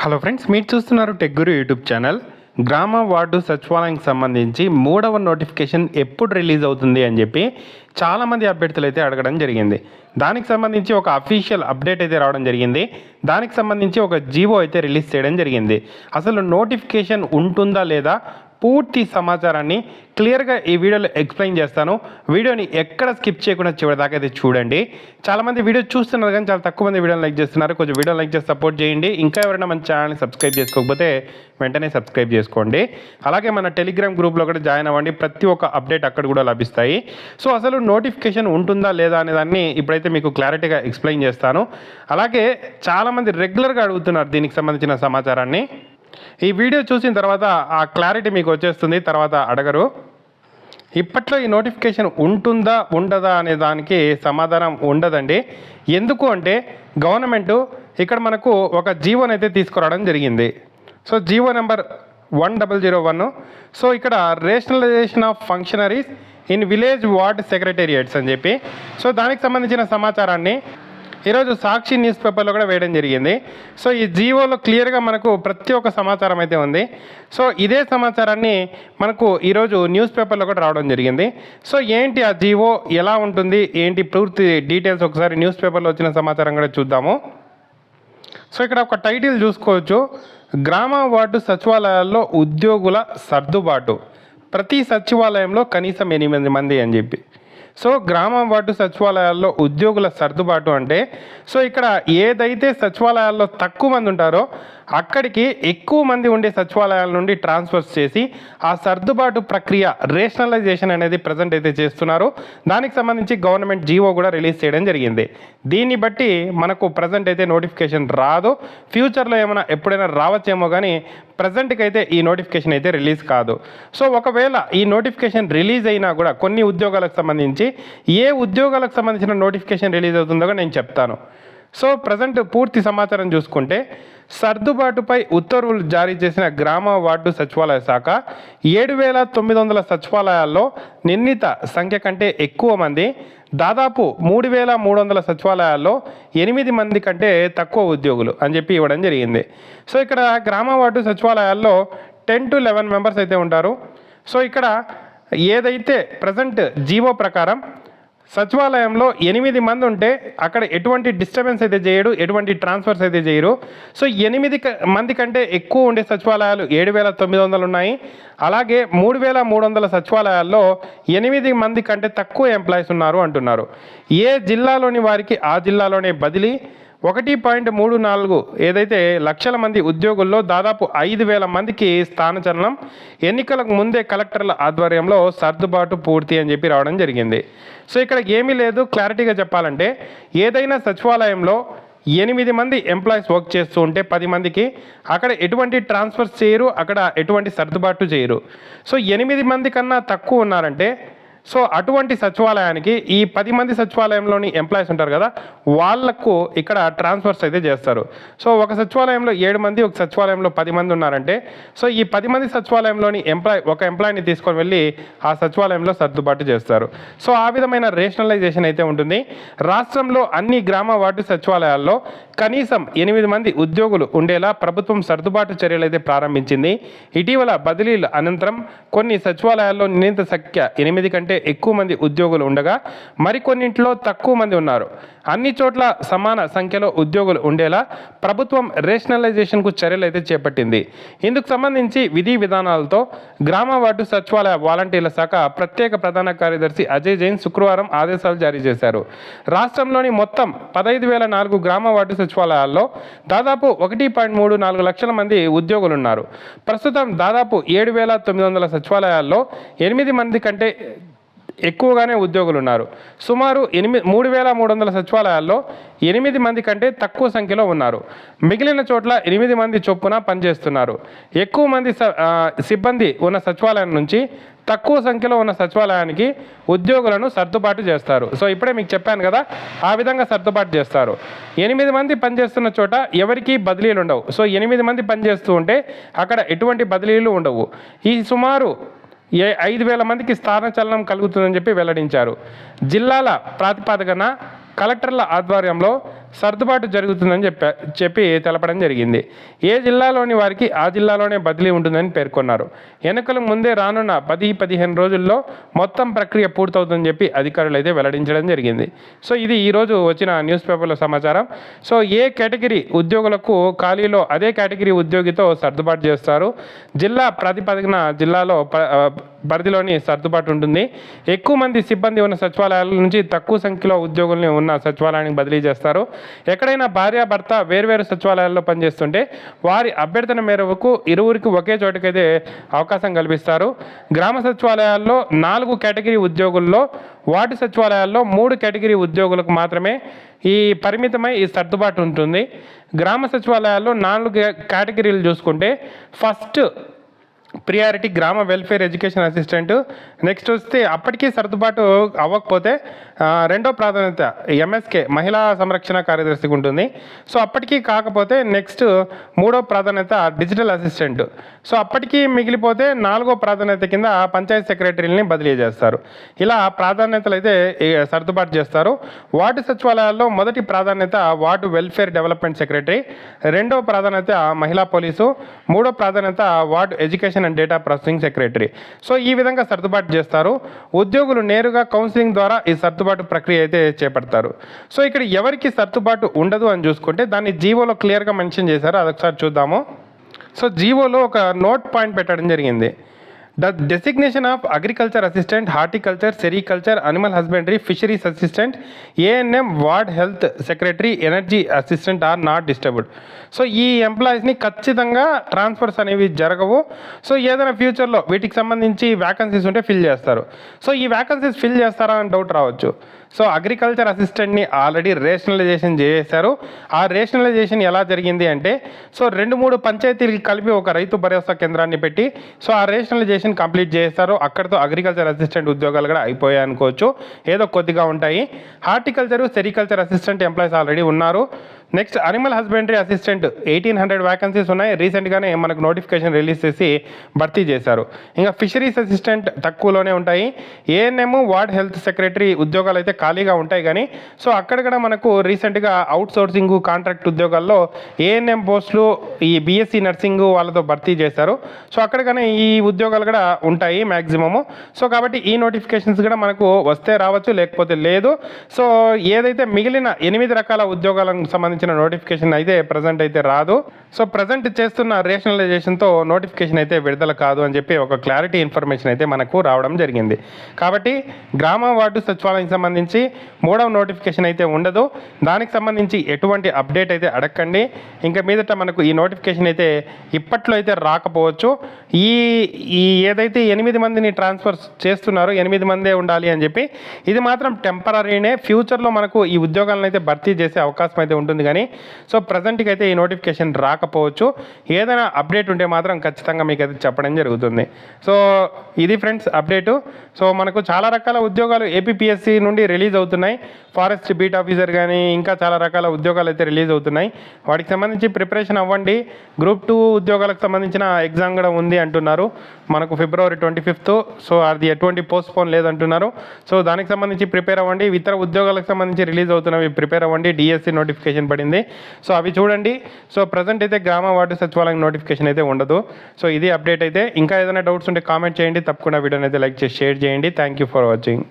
Hello friends, మీరు చూస్తున్నారు tech గురు YouTube channel. గ్రామ వార్డు సచివాలయానికి సంబంధించి 3వ నోటిఫికేషన్ ఎప్పుడు రిలీజ్ అవుతుంది అని చెప్పి చాలామంది అభ్యర్థులు అయితే అడగడం జరిగింది. దానికి సంబంధించి ఒక అఫీషియల్ అప్డేట్ అయితే రావడం జరిగింది. దానికి సంబంధించి ఒక జీవో అయితే రిలీజ్ చేయడం జరిగింది. అసలు నోటిఫికేషన్ ఉంటుందా లేదా పూర్తి సమాచారాన్ని క్లియర్గా ఈ వీడియోలో ఎక్స్ప్లెయిన్ చేస్తాను. వీడియోని ఎక్కడ స్కిప్ చేయకుండా చివరి దాకా అయితే చూడండి. చాలామంది వీడియో చూస్తున్నారు కానీ చాలా తక్కువ మంది వీడియోని లైక్ చేస్తున్నారు. కొంచెం వీడియో లైక్ చేసి సపోర్ట్ చేయండి. ఇంకా ఎవరైనా మన ఛానల్ని సబ్స్క్రైబ్ చేసుకోకపోతే వెంటనే సబ్స్క్రైబ్ చేసుకోండి. అలాగే మన టెలిగ్రామ్ గ్రూప్లో కూడా జాయిన్ అవ్వండి. ప్రతి ఒక్క అప్డేట్ అక్కడ కూడా లభిస్తాయి. సో అసలు నోటిఫికేషన్ ఉంటుందా లేదా అనే దాన్ని ఇప్పుడైతే మీకు క్లారిటీగా ఎక్స్ప్లెయిన్ చేస్తాను. అలాగే చాలామంది రెగ్యులర్గా అడుగుతున్నారు దీనికి సంబంధించిన సమాచారాన్ని. ఈ వీడియో చూసిన తర్వాత ఆ క్లారిటీ మీకు వచ్చేస్తుంది, తర్వాత అడగరు. ఇప్పట్లో ఈ నోటిఫికేషన్ ఉంటుందా ఉండదా అనే దానికి సమాధానం ఉండదండి. ఎందుకు అంటే గవర్నమెంటు ఇక్కడ మనకు ఒక జీవోని అయితే తీసుకురావడం జరిగింది. So GO number 1001. సో ఇక్కడ rationalisation of functionaries in village ward secretariats అని చెప్పి, సో దానికి సంబంధించిన సమాచారాన్ని ఈరోజు సాక్షి న్యూస్ పేపర్లో కూడా వేయడం జరిగింది. సో ఈ జీవోలో క్లియర్గా మనకు ప్రతి ఒక్క సమాచారం అయితే ఉంది. సో ఇదే సమాచారాన్ని మనకు ఈరోజు న్యూస్ పేపర్లో కూడా రావడం జరిగింది. సో ఏంటి ఆ జీవో, ఎలా ఉంటుంది, ఏంటి పూర్తి డీటెయిల్స్ ఒకసారి న్యూస్ పేపర్లో వచ్చిన సమాచారం కూడా చూద్దాము. సో ఇక్కడ ఒక టైటిల్ చూసుకోవచ్చు, గ్రామ వార్డు సచివాలయాల్లో ఉద్యోగుల సర్దుబాటు, ప్రతి సచివాలయంలో కనీసం 8 మంది అని చెప్పి. సో గ్రామ వార్డు సచివాలయాల్లో ఉద్యోగుల సర్దుబాటు అంటే, సో ఇక్కడ ఏదైతే సచివాలయాల్లో తక్కువ మంది ఉంటారో అక్కడికి ఎక్కువ మంది ఉండే సచివాలయాల నుండి ట్రాన్స్ఫర్స్ చేసి ఆ సర్దుబాటు ప్రక్రియ రేషనలైజేషన్ అనేది ప్రజెంట్ అయితే చేస్తున్నారు. దానికి సంబంధించి గవర్నమెంట్ జీవో కూడా రిలీజ్ చేయడం జరిగింది. దీన్ని బట్టి మనకు ప్రజెంట్ అయితే నోటిఫికేషన్ రాదు. ఫ్యూచర్లో ఏమైనా ఎప్పుడైనా రావచ్చేమో కానీ ప్రజెంట్కి అయితే ఈ నోటిఫికేషన్ అయితే రిలీజ్ కాదు. సో ఒకవేళ ఈ నోటిఫికేషన్ రిలీజ్ అయినా కూడా కొన్ని ఉద్యోగాలకు సంబంధించి ఏ ఉద్యోగాలకు సంబంధించిన నోటిఫికేషన్ రిలీజ్ అవుతుందో నేను చెప్తాను. సో ప్రజెంట్ పూర్తి సమాచారం చూసుకుంటే, సర్దుబాటుపై ఉత్తర్వులు జారీ చేసిన గ్రామ వార్డు సచివాలయ శాఖ 7,900 సచివాలయాల్లో నిర్ణీత సంఖ్య కంటే ఎక్కువ మంది, దాదాపు 3,300 సచివాలయాల్లో 8 మంది కంటే తక్కువ ఉద్యోగులు అని చెప్పి ఇవ్వడం జరిగింది. సో ఇక్కడ గ్రామ వార్డు సచివాలయాల్లో 10 to 11 మెంబర్స్ అయితే ఉంటారు. సో ఇక్కడ ఏదైతే ప్రజెంట్ జీవో ప్రకారం సచివాలయంలో 8 మంది ఉంటే అక్కడ ఎటువంటి డిస్టర్బెన్స్ అయితే చేయడు, ఎటువంటి ట్రాన్స్ఫర్స్ అయితే చేయరు. సో 8 మంది కంటే ఎక్కువ ఉండే సచివాలయాలు 7,900 ఉన్నాయి. అలాగే 3,300 సచివాలయాల్లో 8 మంది కంటే తక్కువ ఎంప్లాయీస్ ఉన్నారు అంటున్నారు. ఏ జిల్లాలోని వారికి ఆ జిల్లాలోనే బదిలీ. 1.34 ఏదైతే లక్షల మంది ఉద్యోగుల్లో దాదాపు 5,000 మందికి స్థానచలనం. ఎన్నికలకు ముందే కలెక్టర్ల ఆధ్వర్యంలో సర్దుబాటు పూర్తి అని చెప్పి రావడం జరిగింది. సో ఇక్కడ ఏమీ లేదు, క్లారిటీగా చెప్పాలంటే ఏదైనా సచివాలయంలో 8 మంది ఎంప్లాయీస్ వర్క్ చేస్తూ ఉంటే 10 మందికి అక్కడ ఎటువంటి ట్రాన్స్ఫర్స్ చేయరు, అక్కడ ఎటువంటి సర్దుబాటు చేయరు. సో 8 మంది కన్నా తక్కువ ఉన్నారంటే, సో అటువంటి సచివాలయానికి ఈ 10 మంది సచివాలయంలోని ఎంప్లాయీస్ ఉంటారు కదా, వాళ్లకు ఇక్కడ ట్రాన్స్ఫర్స్ అయితే చేస్తారు. సో ఒక సచివాలయంలో 7 మంది, ఒక సచివాలయంలో 10 మంది ఉన్నారంటే, సో ఈ 10 మంది సచివాలయంలోని ఒక ఎంప్లాయీని తీసుకొని వెళ్ళి ఆ సచివాలయంలో సర్దుబాటు చేస్తారు. సో ఆ విధమైన రేషనలైజేషన్ అయితే ఉంటుంది. రాష్ట్రంలో అన్ని గ్రామ వార్డు సచివాలయాల్లో కనీసం 8 మంది ఉద్యోగులు ఉండేలా ప్రభుత్వం సర్దుబాటు చర్యలు అయితే ప్రారంభించింది. ఇటీవల బదిలీల అనంతరం కొన్ని సచివాలయాల్లో నిర్ణీత సంఖ్య 8 కంటే ఎక్కువ మంది ఉద్యోగులు ఉండగా మరికొన్నింటిలో తక్కువ మంది ఉన్నారు. అన్ని చోట్ల సమాన సంఖ్యలో ఉద్యోగులు ఉండేలా ప్రభుత్వం రేషనలైజేషన్కు చర్యలు అయితే చేపట్టింది. ఇందుకు సంబంధించి విధి విధానాలతో గ్రామ వార్డు సచివాలయ వాలంటీర్ల శాఖ ప్రత్యేక ప్రధాన కార్యదర్శి అజయ్ జైన్ శుక్రవారం ఆదేశాలు జారీ చేశారు. రాష్ట్రంలోని మొత్తం 15,004 గ్రామ వార్డు సచివాలయాల్లో దాదాపు 1.34 లక్షల మంది ఉద్యోగులు ఉన్నారు. ప్రస్తుతం దాదాపు 7,900 సచివాలయాల్లో 8 మంది కంటే ఎక్కువగానే ఉద్యోగులు ఉన్నారు. సుమారు 3,300 సచివాలయాల్లో 8 మంది కంటే తక్కువ సంఖ్యలో ఉన్నారు. మిగిలిన చోట్ల 8 మంది చొప్పున పనిచేస్తున్నారు. ఎక్కువ మంది సిబ్బంది ఉన్న సచివాలయం నుంచి తక్కువ సంఖ్యలో ఉన్న సచివాలయానికి ఉద్యోగులను సర్దుబాటు చేస్తారు. సో ఇప్పుడే మీకు చెప్పాను కదా, ఆ విధంగా సర్దుబాటు చేస్తారు. 8 మంది పనిచేస్తున్న చోట ఎవరికి బదిలీలు ఉండవు. సో 8 మంది పనిచేస్తూ ఉంటే అక్కడ ఎటువంటి బదిలీలు ఉండవు. ఈ సుమారు 5,000 మందికి స్థానచలనం కలుగుతుందని చెప్పి వెల్లడించారు. జిల్లాల ప్రాతిపదికన కలెక్టర్ల ఆధ్వర్యంలో సర్దుబాటు జరుగుతుందని చెప్పి తెలపడం జరిగింది. ఏ జిల్లాలోని వారికి ఆ జిల్లాలోనే బదిలీ ఉంటుందని పేర్కొన్నారు. ఎన్నికల ముందే రానున్న 10-15 రోజుల్లో మొత్తం ప్రక్రియ పూర్తవుతుందని చెప్పి అధికారులు అయితే వెల్లడించడం జరిగింది. సో ఇది ఈరోజు వచ్చిన న్యూస్ పేపర్లో సమాచారం. సో ఏ కేటగిరీ ఉద్యోగులకు ఖాళీలో అదే కేటగిరీ ఉద్యోగితో సర్దుబాటు చేస్తారు. జిల్లా ప్రాతిపదికన జిల్లాలో పరిధిలోని సర్దుబాటు ఉంటుంది. ఎక్కువ మంది సిబ్బంది ఉన్న సచివాలయాల నుంచి తక్కువ సంఖ్యలో ఉద్యోగుల్ని ఉన్న సచివాలయానికి బదిలీ చేస్తారు. ఎక్కడైనా భార్యాభర్త వేర్వేరు సచివాలయాల్లో పనిచేస్తుంటే వారి అభ్యర్థన మేరకు ఇరువురికి ఒకే చోటుకైతే అవకాశం కల్పిస్తారు. గ్రామ సచివాలయాల్లో 4 కేటగిరీ ఉద్యోగుల్లో, వార్డు సచివాలయాల్లో 3 కేటగిరీ ఉద్యోగులకు మాత్రమే ఈ పరిమితమై ఈ సర్దుబాటు ఉంటుంది. గ్రామ సచివాలయాల్లో 4 కేటగిరీలు చూసుకుంటే ఫస్ట్ ప్రియారిటీ గ్రామ వెల్ఫేర్ ఎడ్యుకేషన్ అసిస్టెంట్. నెక్స్ట్ వస్తే అప్పటికీ సర్దుబాటు అవ్వకపోతే రెండో ప్రాధాన్యత ఎంఎస్కే మహిళా సంరక్షణ కార్యదర్శికి ఉంటుంది. సో అప్పటికీ కాకపోతే నెక్స్ట్ మూడో ప్రాధాన్యత డిజిటల్ అసిస్టెంట్. సో అప్పటికీ మిగిలిపోతే 4వ ప్రాధాన్యత కింద పంచాయత్ సెక్రటరీని బదిలీ చేస్తారు. ఇలా ప్రాధాన్యతలు అయితే సర్దుబాటు చేస్తారు. వార్డు సచివాలయాల్లో మొదటి ప్రాధాన్యత వార్డు వెల్ఫేర్ డెవలప్మెంట్ సెక్రటరీ, రెండవ ప్రాధాన్యత మహిళా పోలీసు, మూడో ప్రాధాన్యత ward education and data processing secretary. So ఈ విధంగా సర్దుబాటు చేస్తారు. ఉద్యోగులు నేరుగా కౌన్సిలింగ్ ద్వారా ఈ సర్దుబాటు ప్రక్రియ అయితే చేపడతారు. సో ఇక్కడ ఎవరికి సర్దుబాటు ఉండదు అని చూసుకుంటే దాన్ని జీవోలో క్లియర్గా మెన్షన్ చేశారు. అదొకసారి చూద్దాము. సో జీవోలో ఒక నోట్ పాయింట్ పెట్టడం జరిగింది. The designation of agriculture assistant, horticulture, sericulture, animal husbandry, fisheries assistant, ANM, ward health secretary, energy assistant are not disturbed. So ఈ ఎంప్లాయీస్ని ఖచ్చితంగా ట్రాన్స్ఫర్స్ అనేవి జరగవు. సో ఏదైనా ఫ్యూచర్లో వీటికి సంబంధించి వ్యాకన్సీస్ ఉంటే ఫిల్ చేస్తారు. సో ఈ వ్యాకన్సీస్ ఫిల్ చేస్తారా అని డౌట్ రావచ్చు. సో అగ్రికల్చర్ అసిస్టెంట్ని ఆల్రెడీ రేషనలైజేషన్ చేశారు. ఆ రేషనలైజేషన్ ఎలా జరిగింది అంటే సో 2-3 పంచాయతీలకి కలిపి ఒక రైతు భరోసా కేంద్రాన్ని పెట్టి సో ఆ రేషనలైజేషన్ కంప్లీట్ చేస్తారు. అక్కడితో అగ్రికల్చర్ అసిస్టెంట్ ఉద్యోగాలు కూడా అయిపోయాయి అనుకోవచ్చు, ఏదో కొద్దిగా ఉంటాయి. Horticulture, sericulture assistant employees already ఉన్నారు. Next animal husbandry assistant 1800 vacancies ఉన్నాయి. రీసెంట్గానే మనకు నోటిఫికేషన్ రిలీజ్ చేసి భర్తీ చేశారు. ఇంకా ఫిషరీస్ అసిస్టెంట్ తక్కువలోనే ఉంటాయి. ఏఎన్ఎం, వార్డ్ హెల్త్ సెక్రటరీ ఉద్యోగాలు అయితే ఖాళీగా ఉంటాయి. కానీ సో అక్కడ కూడా మనకు రీసెంట్గా అవుట్ సోర్సింగ్ కాంట్రాక్ట్ ఉద్యోగాల్లో ఏఎన్ఎం పోస్టులు ఈ బీఎస్సీ నర్సింగ్ వాళ్ళతో భర్తీ చేశారు. సో అక్కడ కానీ ఈ ఉద్యోగాలు కూడా ఉంటాయి మ్యాక్సిమము. సో కాబట్టి ఈ నోటిఫికేషన్స్ కూడా మనకు వస్తే రావచ్చు, లేకపోతే లేదు. సో ఏదైతే మిగిలిన 8 రకాల ఉద్యోగాలకు సంబంధించిన నోటిఫికేషన్ అయితే ప్రజెంట్ అయితే రాదు. సో ప్రజెంట్ చేస్తున్న రేషనలైజేషన్తో నోటిఫికేషన్ అయితే విడుదల కాదు అని చెప్పి ఒక క్లారిటీ ఇన్ఫర్మేషన్ అయితే మనకు రావడం జరిగింది. కాబట్టి గ్రామ వార్డు సచివాలయానికి సంబంధించి 3వ నోటిఫికేషన్ అయితే ఉండదు. దానికి సంబంధించి ఎటువంటి అప్డేట్ అయితే అడగండి. ఇంకా మీదట మనకు ఈ నోటిఫికేషన్ అయితే ఇప్పట్లో అయితే రాకపోవచ్చు. ఈ ఏదైతే 8 మందిని ట్రాన్స్ఫర్ చేస్తున్నారో 8 మందే ఉండాలి అని చెప్పి ఇది మాత్రం టెంపరీనే. ఫ్యూచర్లో మనకు ఈ ఉద్యోగాలను అయితే భర్తీ చేసే అవకాశం అయితే ఉంటుంది. కానీ సో ప్రజెంట్కి అయితే ఈ నోటిఫికేషన్ రాకపోవచ్చు. ఏదైనా అప్డేట్ ఉంటే మాత్రం ఖచ్చితంగా మీకు అయితే చెప్పడం జరుగుతుంది. సో ఇది ఫ్రెండ్స్ అప్డేటు. సో మనకు చాలా రకాల ఉద్యోగాలు ఏపీపీఎస్సీ నుండి రిలీజ్ అవుతున్నాయి. ఫారెస్ట్ బీట్ ఆఫీసర్ కానీ ఇంకా చాలా రకాల ఉద్యోగాలు అయితే రిలీజ్ అవుతున్నాయి. వాటికి సంబంధించి ప్రిపరేషన్ అవ్వండి. గ్రూప్ 2 ఉద్యోగాలకు సంబంధించిన ఎగ్జామ్ కూడా ఉంది అంటున్నారు మనకు February 25th. సో అది ఎటువంటి పోస్ట్పోన్ లేదంటున్నారు. సో దానికి సంబంధించి ప్రిపేర్ అవ్వండి. ఇతర ఉద్యోగాలకు సంబంధించి రిలీజ్ అవుతున్నవి ప్రిపేర్ అవ్వండి. డిఎస్సి నోటిఫికేషన్ పడింది. సో అవి చూడండి. సో ప్రజెంట్ అయితే గ్రామ వార్డు సచివాలయం నోటిఫికేషన్ అయితే ఉండదు. సో ఇది అప్డేట్ అయితే. ఇంకా ఏదైనా డౌట్స్ ఉంటే కామెంట్ చేయండి. తప్పకుండా వీడియోని అయితే లైక్ చేసి షేర్ చేయండి. Thank you for watching.